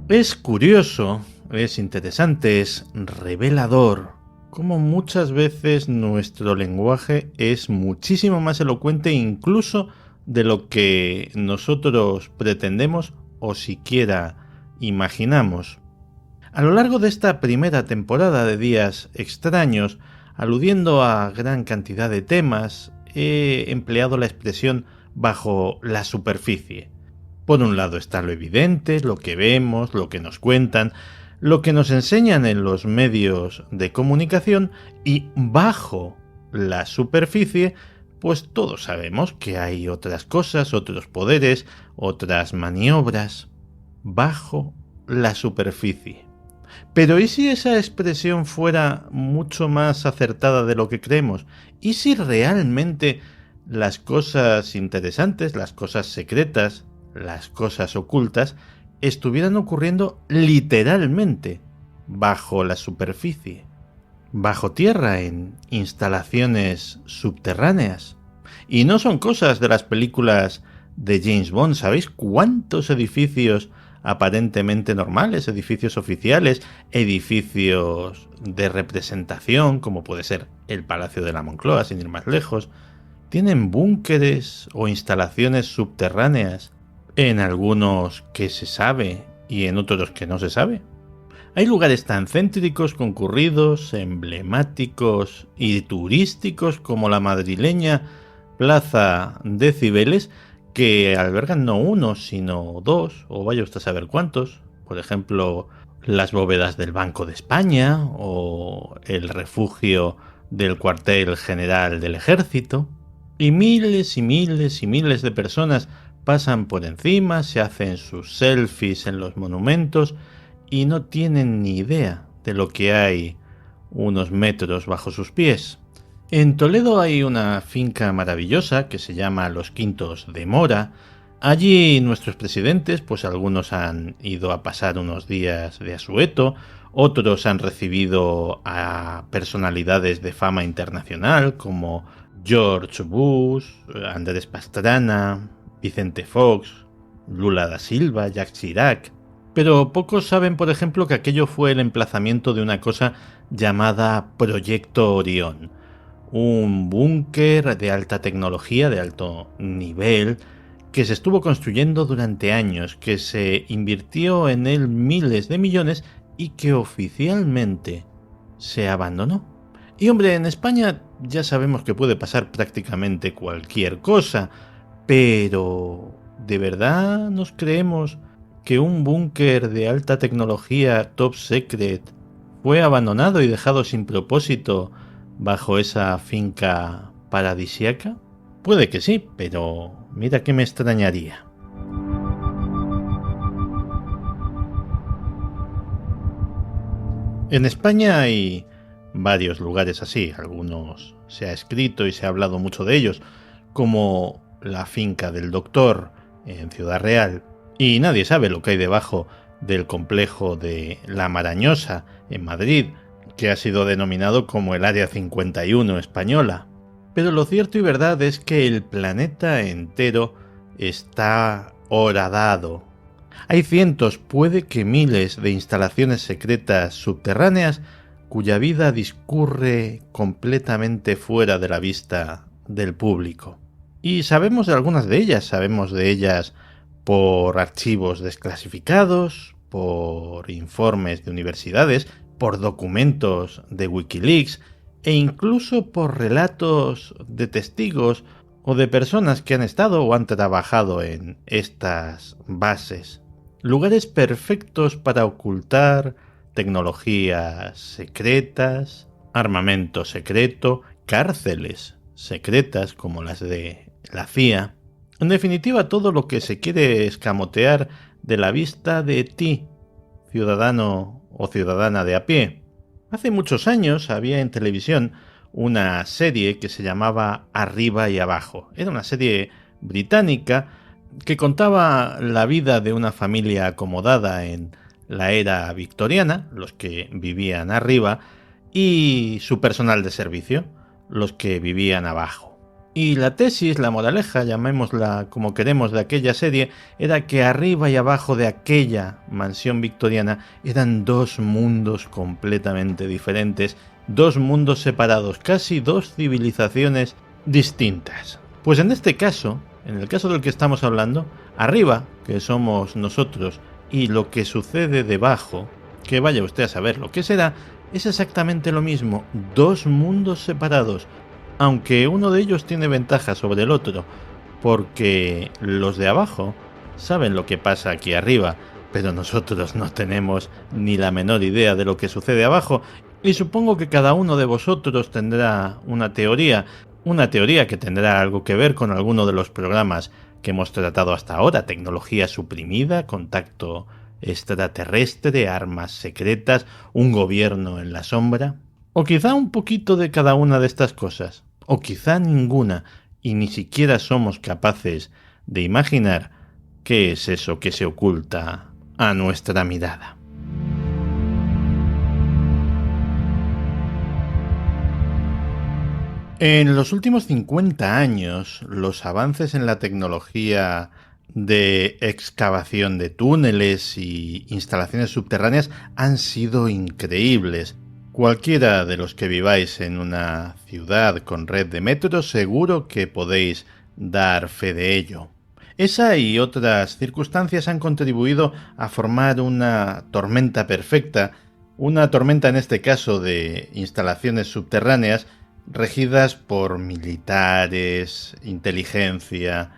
Es curioso, es interesante, es revelador cómo muchas veces nuestro lenguaje es muchísimo más elocuente incluso de lo que nosotros pretendemos o siquiera imaginamos. A lo largo de esta primera temporada de Días Extraños, aludiendo a gran cantidad de temas, he empleado la expresión bajo la superficie. Por un lado está lo evidente, lo que vemos, lo que nos cuentan, lo que nos enseñan en los medios de comunicación, y bajo la superficie, pues todos sabemos que hay otras cosas, otros poderes, otras maniobras. Bajo la superficie. Pero ¿y si esa expresión fuera mucho más acertada de lo que creemos? ¿Y si realmente las cosas interesantes, las cosas secretas, las cosas ocultas, estuvieran ocurriendo literalmente bajo la superficie, bajo tierra, en instalaciones subterráneas? Y no son cosas de las películas de James Bond. ¿Sabéis cuántos edificios aparentemente normales, edificios oficiales, edificios de representación, como puede ser el Palacio de la Moncloa, sin ir más lejos, tienen búnkeres o instalaciones subterráneas, en algunos que se sabe y en otros que no se sabe? Hay lugares tan céntricos, concurridos, emblemáticos y turísticos como la madrileña Plaza de Cibeles, que albergan no uno, sino dos, o vaya usted a saber cuántos. Por ejemplo, las bóvedas del Banco de España o el refugio del cuartel general del Ejército. Y miles y miles y miles de personas pasan por encima, se hacen sus selfies en los monumentos y no tienen ni idea de lo que hay unos metros bajo sus pies. En Toledo hay una finca maravillosa que se llama Los Quintos de Mora. Allí nuestros presidentes, pues algunos han ido a pasar unos días de asueto, otros han recibido a personalidades de fama internacional como George Bush, Andrés Pastrana, Vicente Fox, Lula da Silva, Jacques Chirac. Pero pocos saben, por ejemplo, que aquello fue el emplazamiento de una cosa llamada Proyecto Orión, un búnker de alta tecnología, de alto nivel, que se estuvo construyendo durante años, que se invirtió en él miles de millones y que oficialmente se abandonó. Y hombre, en España ya sabemos que puede pasar prácticamente cualquier cosa, pero ¿de verdad nos creemos que un búnker de alta tecnología top secret fue abandonado y dejado sin propósito bajo esa finca paradisíaca? Puede que sí, pero mira que me extrañaría. En España hay varios lugares así, algunos se ha escrito y se ha hablado mucho de ellos, como la finca del Doctor en Ciudad Real, y nadie sabe lo que hay debajo del complejo de La Marañosa en Madrid, que ha sido denominado como el Área 51 española. Pero lo cierto y verdad es que el planeta entero está horadado. Hay cientos, puede que miles, de instalaciones secretas subterráneas cuya vida discurre completamente fuera de la vista del público. Y sabemos de algunas de ellas por archivos desclasificados, por informes de universidades, por documentos de Wikileaks e incluso por relatos de testigos o de personas que han estado o han trabajado en estas bases. Lugares perfectos para ocultar tecnologías secretas, armamento secreto, cárceles secretas como las de la CIA. En definitiva, todo lo que se quiere escamotear de la vista de ti, ciudadano o ciudadana de a pie. Hace muchos años había en televisión una serie que se llamaba Arriba y Abajo. Era una serie británica que contaba la vida de una familia acomodada en la era victoriana, los que vivían arriba, y su personal de servicio, los que vivían abajo. Y la tesis, la moraleja, llamémosla como queremos, de aquella serie, era que arriba y abajo de aquella mansión victoriana eran dos mundos completamente diferentes, dos mundos separados, casi dos civilizaciones distintas. Pues en este caso, en el caso del que estamos hablando, arriba, que somos nosotros, y lo que sucede debajo, que vaya usted a saber lo que será, es exactamente lo mismo, dos mundos separados, aunque uno de ellos tiene ventaja sobre el otro, porque los de abajo saben lo que pasa aquí arriba, pero nosotros no tenemos ni la menor idea de lo que sucede abajo, y supongo que cada uno de vosotros tendrá una teoría que tendrá algo que ver con alguno de los programas que hemos tratado hasta ahora: tecnología suprimida, contacto extraterrestre, armas secretas, un gobierno en la sombra. O quizá un poquito de cada una de estas cosas, o quizá ninguna, y ni siquiera somos capaces de imaginar qué es eso que se oculta a nuestra mirada. En los últimos 50 años, los avances en la tecnología de excavación de túneles y instalaciones subterráneas han sido increíbles. Cualquiera de los que viváis en una ciudad con red de metros seguro que podéis dar fe de ello. Esa y otras circunstancias han contribuido a formar una tormenta perfecta, una tormenta en este caso de instalaciones subterráneas regidas por militares, inteligencia,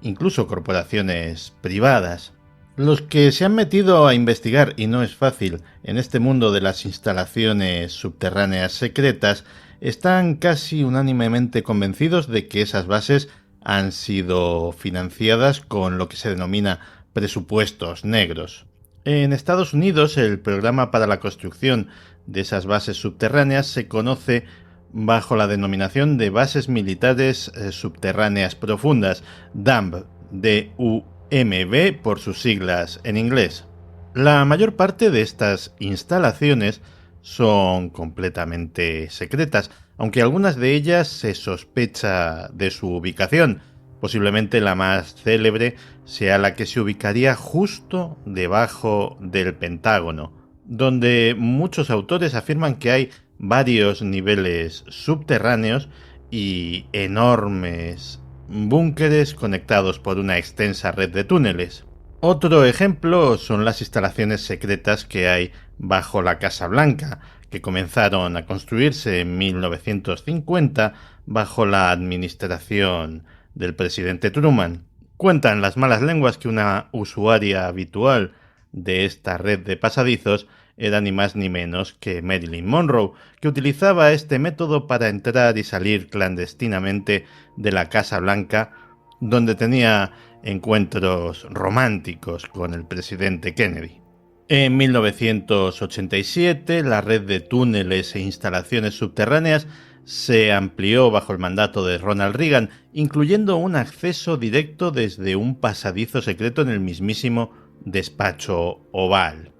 incluso corporaciones privadas. Los que se han metido a investigar, y no es fácil, en este mundo de las instalaciones subterráneas secretas, están casi unánimemente convencidos de que esas bases han sido financiadas con lo que se denomina presupuestos negros. En Estados Unidos, el programa para la construcción de esas bases subterráneas se conoce bajo la denominación de Bases Militares Subterráneas Profundas, DUMB, D-U-M-B por sus siglas en inglés. La mayor parte de estas instalaciones son completamente secretas, aunque algunas de ellas se sospecha de su ubicación. Posiblemente la más célebre sea la que se ubicaría justo debajo del Pentágono, donde muchos autores afirman que hay varios niveles subterráneos y enormes búnkeres conectados por una extensa red de túneles. Otro ejemplo son las instalaciones secretas que hay bajo la Casa Blanca, que comenzaron a construirse en 1950 bajo la administración del presidente Truman. Cuentan las malas lenguas que una usuaria habitual de esta red de pasadizos era ni más ni menos que Marilyn Monroe, que utilizaba este método para entrar y salir clandestinamente de la Casa Blanca, donde tenía encuentros románticos con el presidente Kennedy. En 1987, la red de túneles e instalaciones subterráneas se amplió bajo el mandato de Ronald Reagan, incluyendo un acceso directo desde un pasadizo secreto en el mismísimo despacho Oval.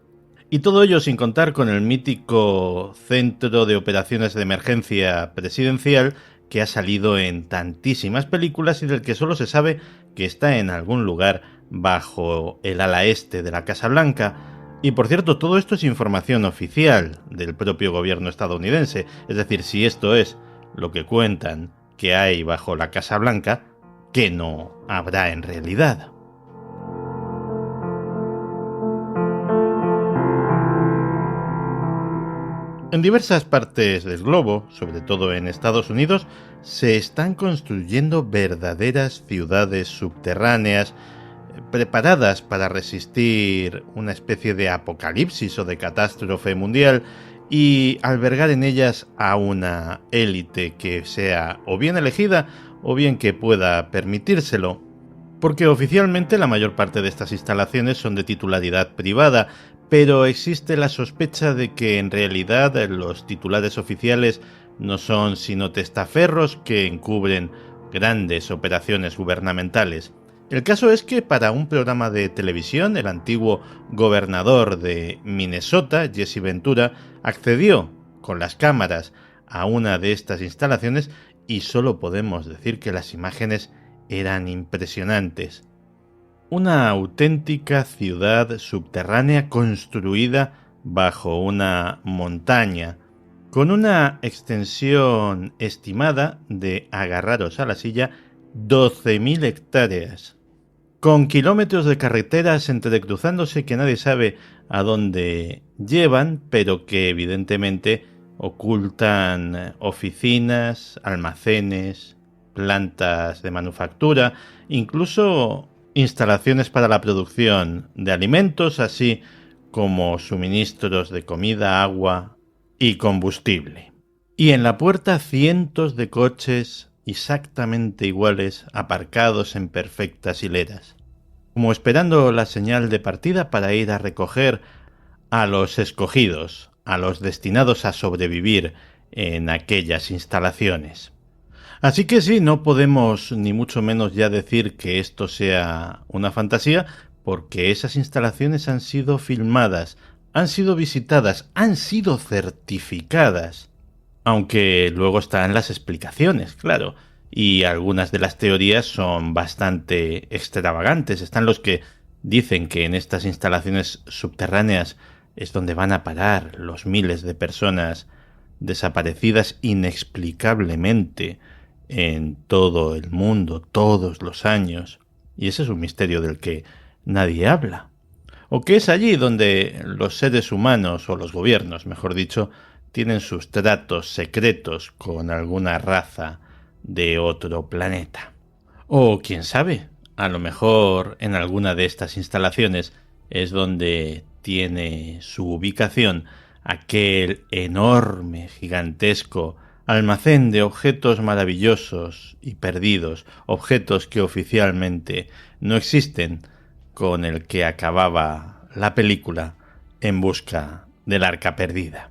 Y todo ello sin contar con el mítico Centro de Operaciones de Emergencia Presidencial, que ha salido en tantísimas películas y del que solo se sabe que está en algún lugar bajo el ala este de la Casa Blanca. Y por cierto, todo esto es información oficial del propio gobierno estadounidense, es decir, si esto es lo que cuentan que hay bajo la Casa Blanca, ¿qué no habrá en realidad? En diversas partes del globo, sobre todo en Estados Unidos, se están construyendo verdaderas ciudades subterráneas preparadas para resistir una especie de apocalipsis o de catástrofe mundial y albergar en ellas a una élite que sea o bien elegida o bien que pueda permitírselo. Porque oficialmente la mayor parte de estas instalaciones son de titularidad privada, pero existe la sospecha de que en realidad los titulares oficiales no son sino testaferros que encubren grandes operaciones gubernamentales. El caso es que para un programa de televisión, el antiguo gobernador de Minnesota, Jesse Ventura, accedió con las cámaras a una de estas instalaciones y solo podemos decir que las imágenes eran impresionantes. Una auténtica ciudad subterránea construida bajo una montaña, con una extensión estimada de, agarraros a la silla, 12.000 hectáreas, con kilómetros de carreteras entrecruzándose que nadie sabe a dónde llevan, pero que evidentemente ocultan oficinas, almacenes, plantas de manufactura, incluso instalaciones para la producción de alimentos, así como suministros de comida, agua y combustible. Y en la puerta cientos de coches exactamente iguales aparcados en perfectas hileras, como esperando la señal de partida para ir a recoger a los escogidos, a los destinados a sobrevivir en aquellas instalaciones. Así que sí, no podemos ni mucho menos ya decir que esto sea una fantasía, porque esas instalaciones han sido filmadas, han sido visitadas, han sido certificadas. Aunque luego están las explicaciones, claro, y algunas de las teorías son bastante extravagantes. Están los que dicen que en estas instalaciones subterráneas es donde van a parar los miles de personas desaparecidas inexplicablemente en todo el mundo, todos los años. Y ese es un misterio del que nadie habla. O que es allí donde los seres humanos, o los gobiernos, mejor dicho, tienen sus tratos secretos con alguna raza de otro planeta. O quién sabe, a lo mejor en alguna de estas instalaciones es donde tiene su ubicación aquel enorme, gigantesco almacén de objetos maravillosos y perdidos, objetos que oficialmente no existen, con el que acababa la película En busca del arca perdida.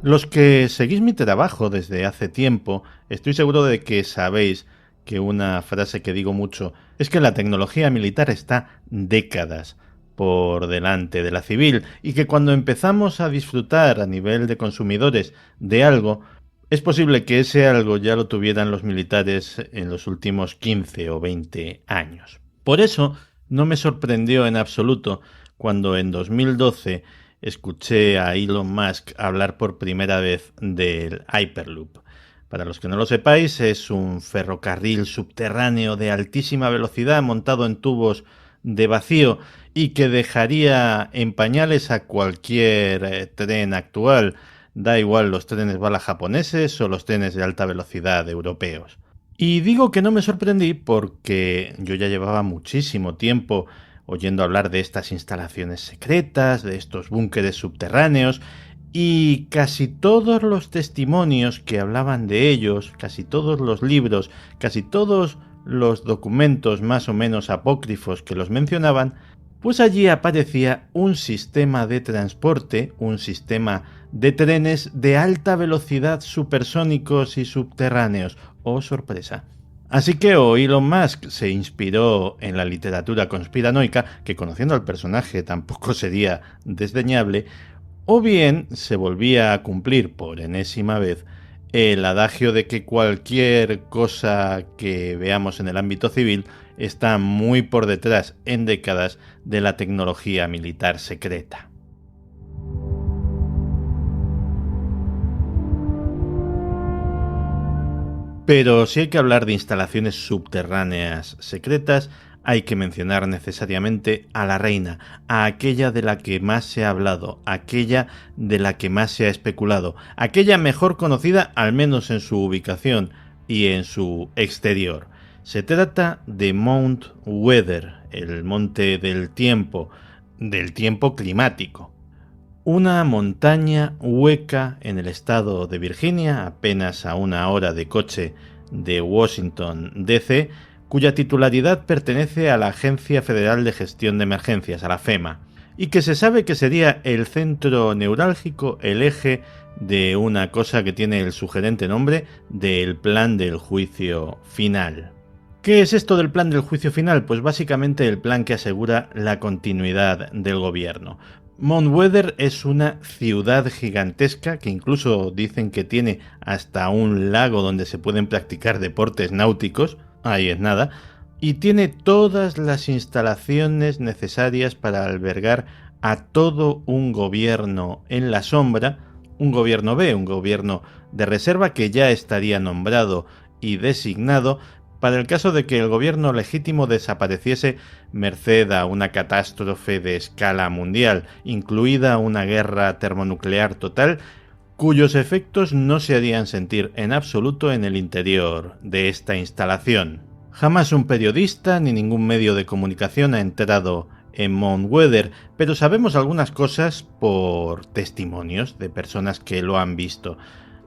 Los que seguís mi trabajo desde hace tiempo, estoy seguro de que sabéis que una frase que digo mucho es que la tecnología militar está décadas por delante de la civil y que cuando empezamos a disfrutar a nivel de consumidores de algo, es posible que ese algo ya lo tuvieran los militares en los últimos 15 o 20 años. Por eso no me sorprendió en absoluto cuando en 2012 escuché a Elon Musk hablar por primera vez del Hyperloop. Para los que no lo sepáis, es un ferrocarril subterráneo de altísima velocidad montado en tubos de vacío y que dejaría en pañales a cualquier tren actual. Da igual los trenes bala japoneses o los trenes de alta velocidad europeos. Y digo que no me sorprendí porque yo ya llevaba muchísimo tiempo oyendo hablar de estas instalaciones secretas, de estos búnkeres subterráneos, y casi todos los testimonios que hablaban de ellos, casi todos los libros, casi todos los documentos más o menos apócrifos que los mencionaban, pues allí aparecía un sistema de transporte, un sistema de trenes de alta velocidad supersónicos y subterráneos. ¡Oh, sorpresa! Así que o Elon Musk se inspiró en la literatura conspiranoica, que conociendo al personaje tampoco sería desdeñable, o bien se volvía a cumplir por enésima vez el adagio de que cualquier cosa que veamos en el ámbito civil está muy por detrás en décadas de la tecnología militar secreta. Pero si hay que hablar de instalaciones subterráneas secretas, hay que mencionar necesariamente a la reina, a aquella de la que más se ha hablado, aquella de la que más se ha especulado, aquella mejor conocida al menos en su ubicación y en su exterior. Se trata de Mount Weather, el monte del tiempo climático. Una montaña hueca en el estado de Virginia, apenas a 1 hora de coche de Washington, D.C., cuya titularidad pertenece a la Agencia Federal de Gestión de Emergencias, a la FEMA, y que se sabe que sería el centro neurálgico, el eje de una cosa que tiene el sugerente nombre del Plan del Juicio Final. ¿Qué es esto del Plan del Juicio Final? Pues básicamente el plan que asegura la continuidad del gobierno. Mount Weather es una ciudad gigantesca que incluso dicen que tiene hasta un lago donde se pueden practicar deportes náuticos, ahí es nada, y tiene todas las instalaciones necesarias para albergar a todo un gobierno en la sombra, un gobierno B, un gobierno de reserva que ya estaría nombrado y designado para el caso de que el gobierno legítimo desapareciese merced a una catástrofe de escala mundial, incluida una guerra termonuclear total, cuyos efectos no se harían sentir en absoluto en el interior de esta instalación. Jamás un periodista ni ningún medio de comunicación ha entrado en Mount Weather, pero sabemos algunas cosas por testimonios de personas que lo han visto.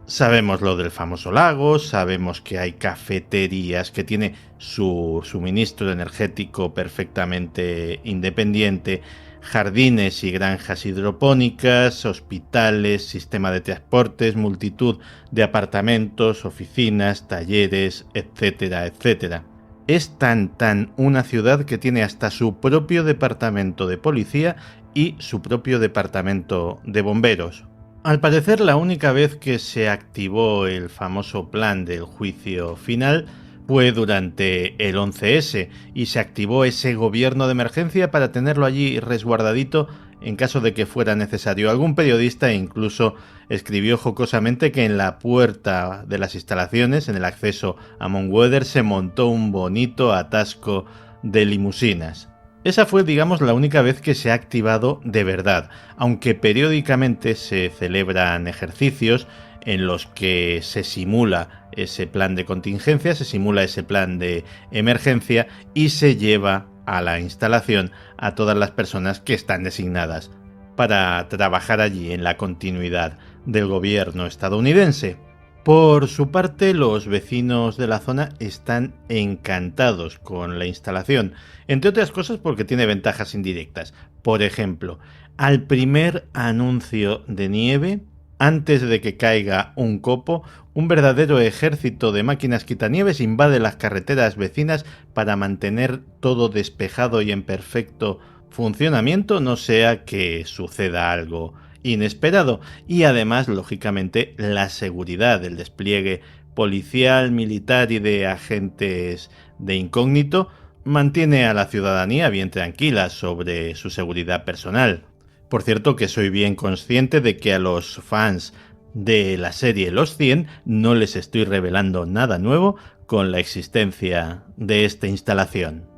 Sabemos lo del famoso lago, sabemos que hay cafeterías, que tiene su suministro energético perfectamente independiente, jardines y granjas hidropónicas, hospitales, sistema de transportes, multitud de apartamentos, oficinas, talleres, etcétera, etcétera. Es tan una ciudad que tiene hasta su propio departamento de policía y su propio departamento de bomberos. Al parecer, la única vez que se activó el famoso plan del juicio final fue durante el 11S y se activó ese gobierno de emergencia para tenerlo allí resguardadito en caso de que fuera necesario. Algún periodista incluso escribió jocosamente que en la puerta de las instalaciones, en el acceso a Mount Weather, se montó un bonito atasco de limusinas. Esa fue, digamos, la única vez que se ha activado de verdad, aunque periódicamente se celebran ejercicios en los que se simula ese plan de contingencia, se simula ese plan de emergencia y se lleva a la instalación a todas las personas que están designadas para trabajar allí en la continuidad del gobierno estadounidense. Por su parte, los vecinos de la zona están encantados con la instalación, entre otras cosas porque tiene ventajas indirectas. Por ejemplo, al primer anuncio de nieve, antes de que caiga un copo, un verdadero ejército de máquinas quitanieves invade las carreteras vecinas para mantener todo despejado y en perfecto funcionamiento, no sea que suceda algo inesperado. Y además, lógicamente, la seguridad, el despliegue policial, militar y de agentes de incógnito mantiene a la ciudadanía bien tranquila sobre su seguridad personal. Por cierto, que soy bien consciente de que a los fans de la serie Los 100 no les estoy revelando nada nuevo con la existencia de esta instalación.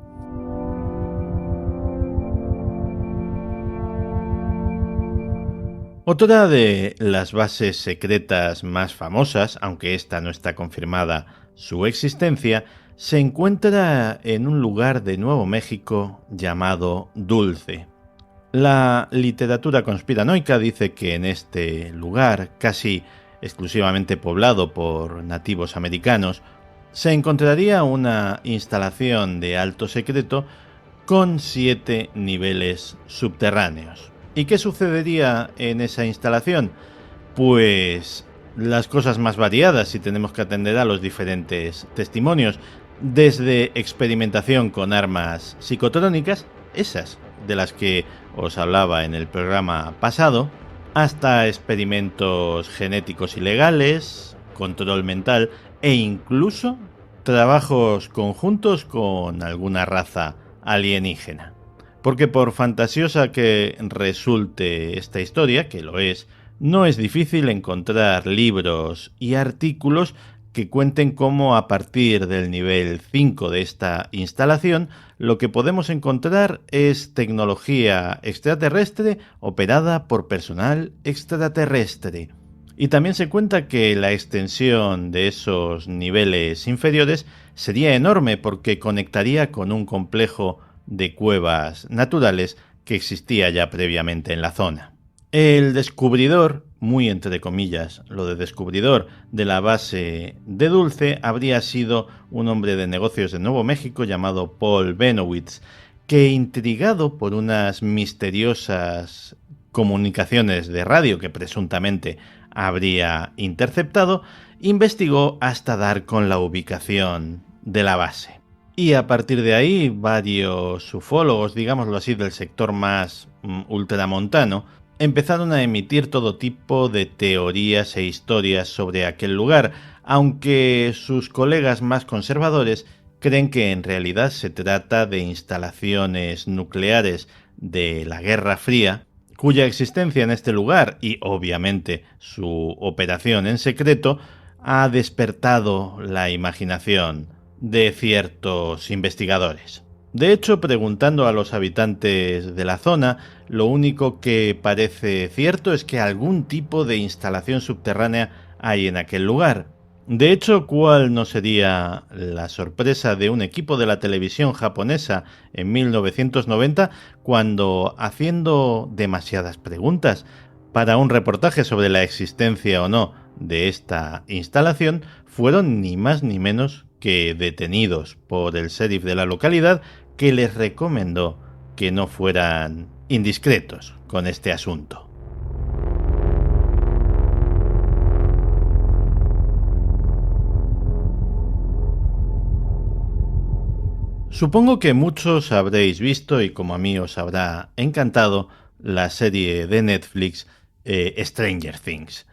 Otra de las bases secretas más famosas, aunque esta no está confirmada su existencia, se encuentra en un lugar de Nuevo México llamado Dulce. La literatura conspiranoica dice que en este lugar, casi exclusivamente poblado por nativos americanos, se encontraría una instalación de alto secreto con 7 niveles subterráneos. ¿Y qué sucedería en esa instalación? Pues las cosas más variadas si tenemos que atender a los diferentes testimonios, desde experimentación con armas psicotrónicas, esas de las que os hablaba en el programa pasado, hasta experimentos genéticos ilegales, control mental e incluso trabajos conjuntos con alguna raza alienígena. Porque por fantasiosa que resulte esta historia, que lo es, no es difícil encontrar libros y artículos que cuenten cómo a partir del nivel 5 de esta instalación lo que podemos encontrar es tecnología extraterrestre operada por personal extraterrestre. Y también se cuenta que la extensión de esos niveles inferiores sería enorme porque conectaría con un complejo de cuevas naturales que existía ya previamente en la zona. El descubridor, muy entre comillas lo de descubridor, de la base de Dulce habría sido un hombre de negocios de Nuevo México llamado Paul Bennowitz, que, intrigado por unas misteriosas comunicaciones de radio que presuntamente habría interceptado, investigó hasta dar con la ubicación de la base. Y a partir de ahí, varios ufólogos, digámoslo así, del sector más ultramontano, empezaron a emitir todo tipo de teorías e historias sobre aquel lugar, aunque sus colegas más conservadores creen que en realidad se trata de instalaciones nucleares de la Guerra Fría, cuya existencia en este lugar y obviamente su operación en secreto ha despertado la imaginación de ciertos investigadores. De hecho, preguntando a los habitantes de la zona, lo único que parece cierto es que algún tipo de instalación subterránea hay en aquel lugar. De hecho, ¿cuál no sería la sorpresa de un equipo de la televisión japonesa en 1990 cuando, haciendo demasiadas preguntas para un reportaje sobre la existencia o no de esta instalación, fueron ni más ni menos que detenidos por el sheriff de la localidad, que les recomendó que no fueran indiscretos con este asunto? Supongo que muchos habréis visto, y como a mí os habrá encantado, la serie de Netflix Stranger Things.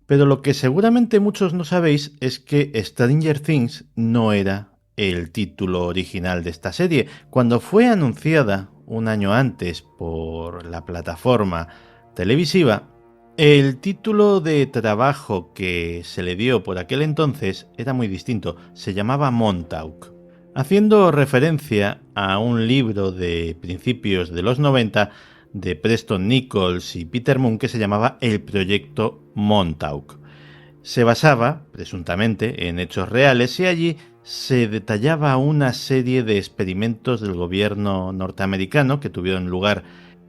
Pero lo que seguramente muchos no sabéis es que Stranger Things no era el título original de esta serie. Cuando fue anunciada un año antes por la plataforma televisiva, el título de trabajo que se le dio por aquel entonces era muy distinto, se llamaba Montauk, haciendo referencia a un libro de principios de los 90 de Preston Nichols y Peter Moon que se llamaba El Proyecto Montauk. Se basaba, presuntamente, en hechos reales y allí se detallaba una serie de experimentos del gobierno norteamericano que tuvieron lugar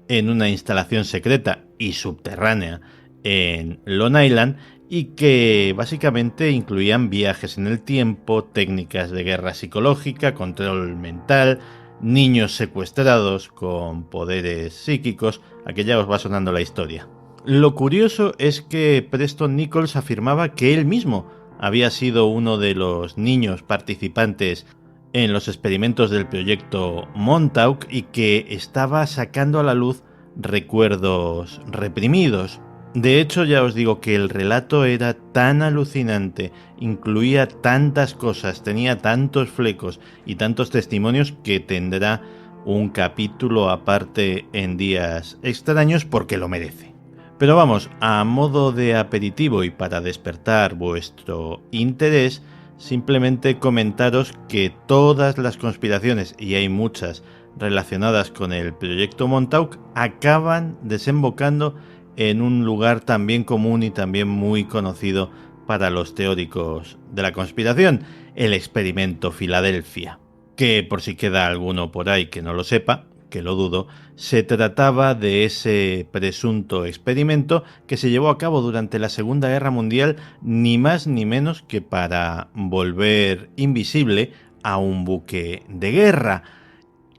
en una instalación secreta y subterránea en Long Island y que básicamente incluían viajes en el tiempo, técnicas de guerra psicológica, control mental, niños secuestrados con poderes psíquicos. Aquí ya os va sonando la historia. Lo curioso es que Preston Nichols afirmaba que él mismo había sido uno de los niños participantes en los experimentos del proyecto Montauk y que estaba sacando a la luz recuerdos reprimidos. De hecho, ya os digo que el relato era tan alucinante, incluía tantas cosas, tenía tantos flecos y tantos testimonios que tendrá un capítulo aparte en Días Extraños porque lo merece. Pero vamos, a modo de aperitivo y para despertar vuestro interés, simplemente comentaros que todas las conspiraciones, y hay muchas relacionadas con el proyecto Montauk, acaban desembocando en un lugar también común y también muy conocido para los teóricos de la conspiración, el experimento Filadelfia, que por si queda alguno por ahí que no lo sepa, que lo dudo, se trataba de ese presunto experimento que se llevó a cabo durante la Segunda Guerra Mundial, ni más ni menos que para volver invisible a un buque de guerra,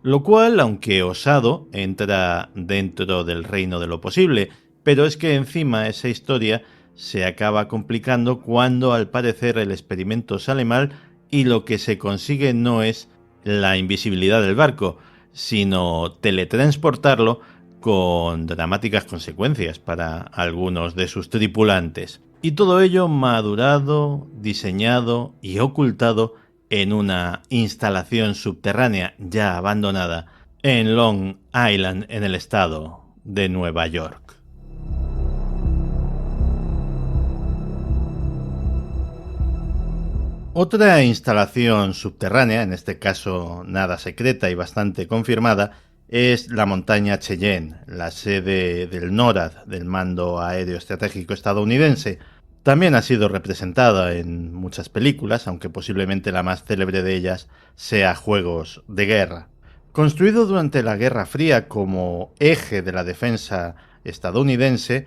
lo cual, aunque osado, entra dentro del reino de lo posible. Pero es que encima esa historia se acaba complicando cuando al parecer el experimento sale mal y lo que se consigue no es la invisibilidad del barco, sino teletransportarlo con dramáticas consecuencias para algunos de sus tripulantes. Y todo ello madurado, diseñado y ocultado en una instalación subterránea ya abandonada en Long Island, en el estado de Nueva York. Otra instalación subterránea, en este caso nada secreta y bastante confirmada, es la montaña Cheyenne, la sede del NORAD, del Mando Aéreo Estratégico estadounidense. También ha sido representada en muchas películas, aunque posiblemente la más célebre de ellas sea Juegos de Guerra. Construido durante la Guerra Fría como eje de la defensa estadounidense,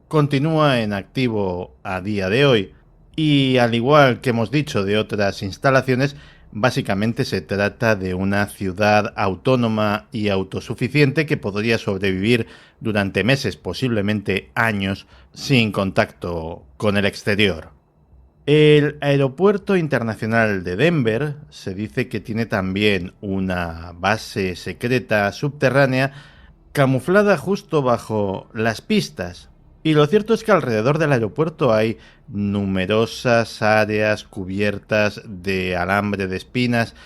continúa en activo a día de hoy. Y al igual que hemos dicho de otras instalaciones, básicamente se trata de una ciudad autónoma y autosuficiente que podría sobrevivir durante meses, posiblemente años, sin contacto con el exterior. El Aeropuerto Internacional de Denver se dice que tiene también una base secreta subterránea camuflada justo bajo las pistas. Y lo cierto es que alrededor del aeropuerto hay numerosas áreas cubiertas de alambre de espinas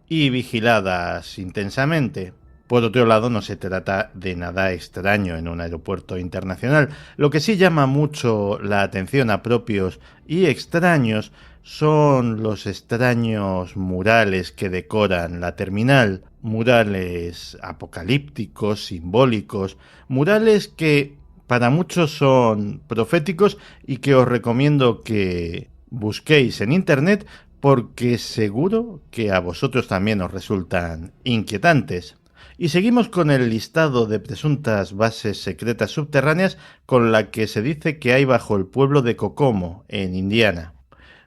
y vigiladas intensamente. Por otro lado, no se trata de nada extraño en un aeropuerto internacional. Lo que sí llama mucho la atención a propios y extraños son los extraños murales que decoran la terminal. Murales apocalípticos, simbólicos, murales que para muchos son proféticos y que os recomiendo que busquéis en internet porque seguro que a vosotros también os resultan inquietantes. Y seguimos con el listado de presuntas bases secretas subterráneas con la que se dice que hay bajo el pueblo de Kokomo, en Indiana.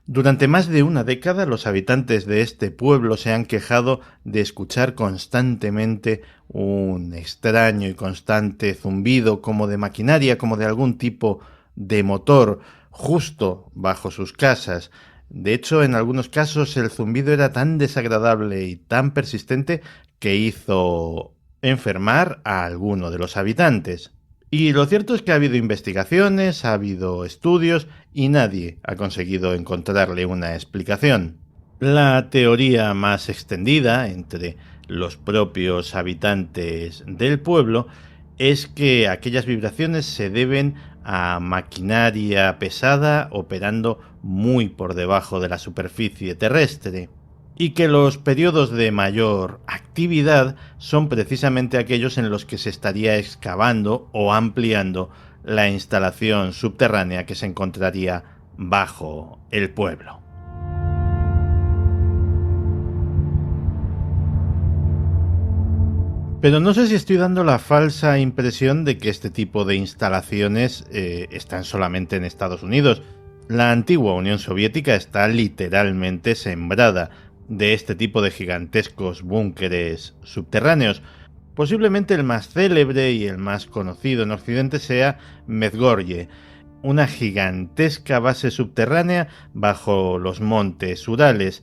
Durante más de una década los habitantes de este pueblo se han quejado de escuchar constantemente un extraño y constante zumbido como de maquinaria, como de algún tipo de motor, justo bajo sus casas. De hecho, en algunos casos el zumbido era tan desagradable y tan persistente que hizo enfermar a alguno de los habitantes. Y lo cierto es que ha habido investigaciones, ha habido estudios y nadie ha conseguido encontrarle una explicación. La teoría más extendida entre los propios habitantes del pueblo es que aquellas vibraciones se deben a maquinaria pesada operando muy por debajo de la superficie terrestre y que los periodos de mayor actividad son precisamente aquellos en los que se estaría excavando o ampliando la instalación subterránea que se encontraría bajo el pueblo. Pero no sé si estoy dando la falsa impresión de que este tipo de instalaciones están solamente en Estados Unidos. La antigua Unión Soviética está literalmente sembrada de este tipo de gigantescos búnkeres subterráneos. Posiblemente el más célebre y el más conocido en Occidente sea Medgorje, una gigantesca base subterránea bajo los montes Urales.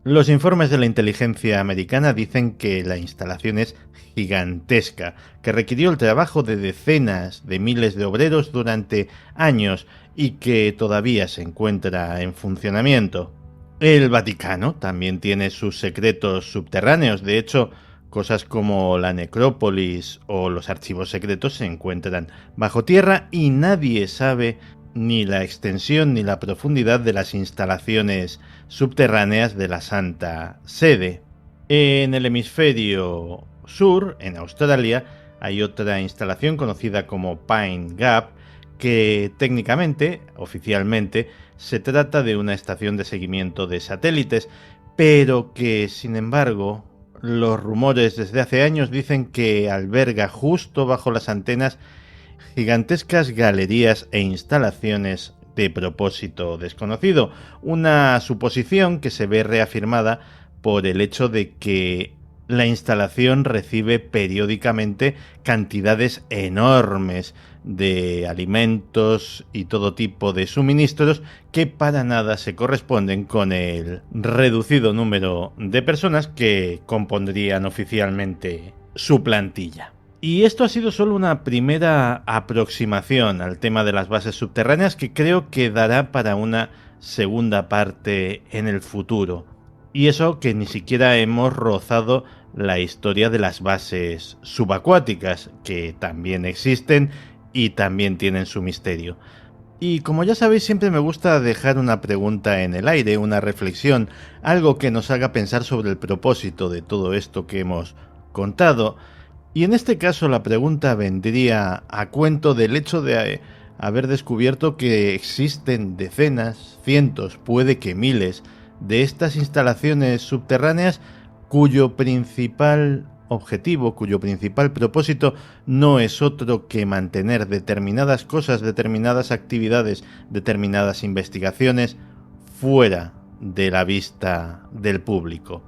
Los informes de la inteligencia americana dicen que la instalación es gigantesca, que requirió el trabajo de decenas de miles de obreros durante años y que todavía se encuentra en funcionamiento. El Vaticano también tiene sus secretos subterráneos. De hecho, cosas como la necrópolis o los archivos secretos se encuentran bajo tierra y nadie sabe ni la extensión ni la profundidad de las instalaciones subterráneas de la Santa Sede. En el hemisferio sur, en Australia, hay otra instalación conocida como Pine Gap, que técnicamente, oficialmente, se trata de una estación de seguimiento de satélites, pero que, sin embargo, los rumores desde hace años dicen que alberga justo bajo las antenas gigantescas galerías e instalaciones de propósito desconocido, una suposición que se ve reafirmada por el hecho de que la instalación recibe periódicamente cantidades enormes de alimentos y todo tipo de suministros que para nada se corresponden con el reducido número de personas que compondrían oficialmente su plantilla. Y esto ha sido solo una primera aproximación al tema de las bases subterráneas que creo que dará para una segunda parte en el futuro. Y eso que ni siquiera hemos rozado la historia de las bases subacuáticas, que también existen y también tienen su misterio. Y como ya sabéis, siempre me gusta dejar una pregunta en el aire, una reflexión, algo que nos haga pensar sobre el propósito de todo esto que hemos contado. Y en este caso la pregunta vendría a cuento del hecho de haber descubierto que existen decenas, cientos, puede que miles, de estas instalaciones subterráneas cuyo principal objetivo, cuyo principal propósito no es otro que mantener determinadas cosas, determinadas actividades, determinadas investigaciones fuera de la vista del público.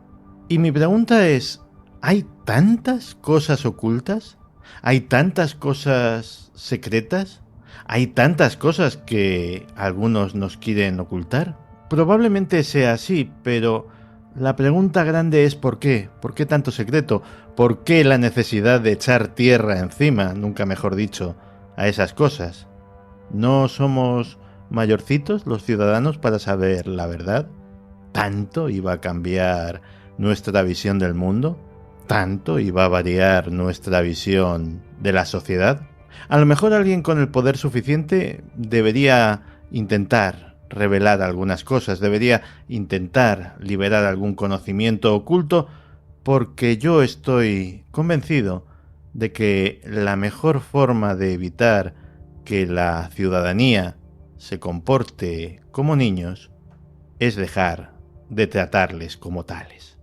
Y mi pregunta es, ¿hay tantas cosas ocultas? ¿Hay tantas cosas secretas? ¿Hay tantas cosas que algunos nos quieren ocultar? Probablemente sea así, pero la pregunta grande es ¿por qué? ¿Por qué tanto secreto? ¿Por qué la necesidad de echar tierra encima, nunca mejor dicho, a esas cosas? ¿No somos mayorcitos los ciudadanos para saber la verdad? ¿Tanto iba a cambiar nuestra visión del mundo? ¿Tanto iba a variar nuestra visión de la sociedad? A lo mejor alguien con el poder suficiente debería intentar revelar algunas cosas, debería intentar liberar algún conocimiento oculto, porque yo estoy convencido de que la mejor forma de evitar que la ciudadanía se comporte como niños es dejar de tratarles como tales.